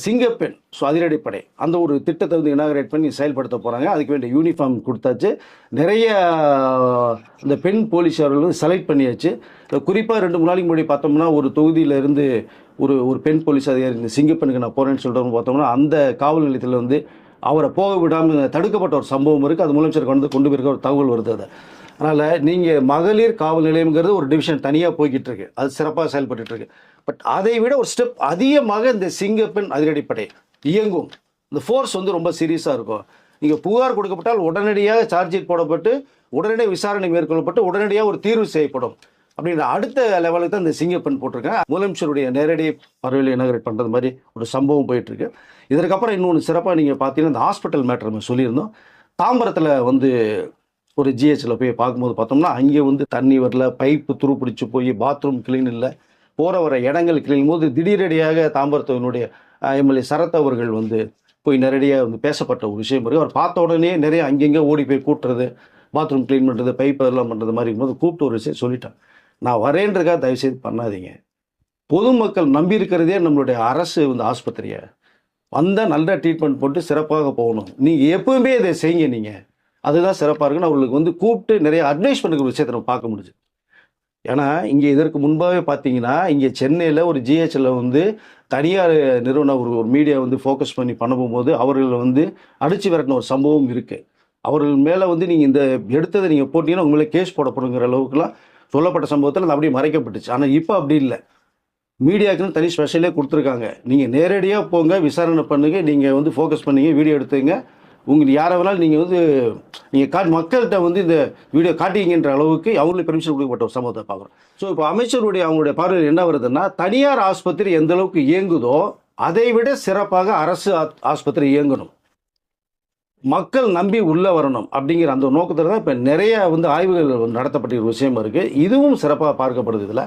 சிங்கப்பெண் அதிரடிப்படை அந்த ஒரு திட்டத்தை வந்து இனாகரேட் பண்ணி செயல்படுத்த போகிறாங்க. அதுக்கு வேண்டிய யூனிஃபார்ம் கொடுத்தாச்சு. நிறைய இந்த பெண் போலீஸார்கள் வந்து செலக்ட் பண்ணியாச்சு. குறிப்பாக 2-3 நாளைக்கு முன்னாடி பார்த்தோம்னா ஒரு தொகுதியிலேருந்து ஒரு பெண் போலீஸ் அதிகாரி இந்த சிங்கப்பெண்ணுக்கு நான் போகிறேன்னு சொல்லிட்டு பார்த்தோம்னா அந்த காவல் நிலையத்தில் வந்து அவரை போக விடாமல் தடுக்கப்பட்ட ஒரு சம்பவம் இருக்குது. அது முதலமைச்சர் கொண்டு போயிருக்க ஒரு தகவல் வருது. அதை அதனால் நீங்கள் மகளிர் காவல் நிலையம்ங்கிறது ஒரு டிவிஷன் தனியாக போய்கிட்டு இருக்கு. அது சிறப்பாக செயல்பட்டு இருக்கு. பட் அதை விட ஒரு ஸ்டெப் அதிகமாக இந்த சிங்கப்பெண் அதிரடிப்படை இயங்கும். இந்த ஃபோர்ஸ் வந்து ரொம்ப சீரியஸாக இருக்கும். நீங்கள் புகார் கொடுக்கப்பட்டால் உடனடியாக சார்ஜ் ஷீட் போடப்பட்டு உடனடியாக விசாரணை மேற்கொள்ளப்பட்டு உடனடியாக ஒரு தீர்வு செய்யப்படும் அப்படின்ற அடுத்த லெவலுக்கு தான் இந்த சிங்கப்பெண் போட்டிருக்கேன். முதலமைச்சருடைய நேரடி பார்வையில் இனாகரேட் பண்ணுறது மாதிரி ஒரு சம்பவம் போயிட்டுருக்கு. இதற்கப்புறம் இன்னொன்று சிறப்பாக நீங்கள் பார்த்தீங்கன்னா இந்த ஹாஸ்பிட்டல் மேட்டர் நம்ம சொல்லியிருந்தோம். தாம்பரத்தில் வந்து ஒரு ஜிஹெச்சில் போய் பார்க்கும்போது பார்த்தோம்னா அங்கே வந்து தண்ணி வரல, பைப்பு துருப்பிடிச்சு போய் பாத்ரூம் கிளீன் இல்லை, போகிற வர இடங்கள் கிளீன் போது திடீரடியாக தாம்பரத்தினுடைய எம்எல்ஏ சரத் அவர்கள் வந்து போய் நேரடியாக வந்து பேசப்பட்ட ஒரு விஷயம் இருக்குது. அவர் பார்த்த உடனே நிறைய அங்கங்கே ஓடி போய் கூட்டுறது, பாத்ரூம் க்ளீன் பண்ணுறது, பைப் எல்லாம் பண்ணுறது மாதிரி இருக்கும்போது கூப்பிட்டு ஒரு விஷயம் சொல்லிட்டேன். நான் வரேன்றதுக்காக தயவுசெய்து பண்ணாதீங்க. பொதுமக்கள் நம்பி இருக்கிறதே நம்மளுடைய அரசு வந்து ஆஸ்பத்திரியை வந்தால் நல்ல ட்ரீட்மெண்ட் போட்டு சிறப்பாக போகணும். நீங்கள் எப்பவுமே இதை செய்யுங்க. நீங்கள் அதுதான் சிறப்பாக இருக்குன்னு அவர்களுக்கு வந்து கூப்பிட்டு நிறைய அட்வைஸ் பண்ணுற விஷயத்தை நம்ம பார்க்க முடியுது. ஏன்னா இங்கே இதற்கு முன்பாகவே பார்த்தீங்கன்னா இங்கே சென்னையில் ஒரு ஜிஹெச்சில் வந்து தனியார் நிறுவனம் ஒரு மீடியா வந்து ஃபோக்கஸ் பண்ணி பண்ணும்போது அவர்கள் வந்து அடித்து விரட்டின ஒரு சம்பவம் இருக்குது. அவர்கள் மேலே வந்து நீங்கள் இந்த எடுத்ததை நீங்கள் போட்டிங்கன்னா உங்களே கேஸ் போடப்படுங்கிற அளவுக்குலாம் சொல்லப்பட்ட சம்பவத்தில் அது அப்படியே மறைக்கப்பட்டுச்சு. ஆனால் இப்போ அப்படி இல்லை. மீடியாவுக்குன்னு தனி ஸ்பெஷலே கொடுத்துருக்காங்க. நீங்கள் நேரடியாக போங்க, விசாரணை பண்ணுங்கள், நீங்கள் வந்து ஃபோக்கஸ் பண்ணிங்க, வீடியோ எடுத்துங்க, உங்களுக்கு யாரை வேணாலும் நீங்கள் வந்து நீங்கள் மக்கள்கிட்ட வந்து இந்த வீடியோ காட்டிங்கன்ற அளவுக்கு அவங்களுக்கு பெர்மிஷன் கொடுக்கப்பட்ட ஒரு சம்பவத்தை பார்க்குறோம். ஸோ இப்போ அமைச்சருடைய அவங்களுடைய பார்வையில் என்ன வருதுன்னா, தனியார் ஆஸ்பத்திரி எந்த அளவுக்கு இயங்குதோ அதை விட சிறப்பாக அரசு ஆஸ்பத்திரி இயங்கணும், மக்கள் நம்பி உள்ளே வரணும் அப்படிங்கிற அந்த நோக்கத்தில் தான் இப்போ நிறைய வந்து ஆய்வுகள் நடத்தப்பட்ட ஒரு விஷயம் இருக்குது. இதுவும் சிறப்பாக பார்க்கப்படுது இதில்.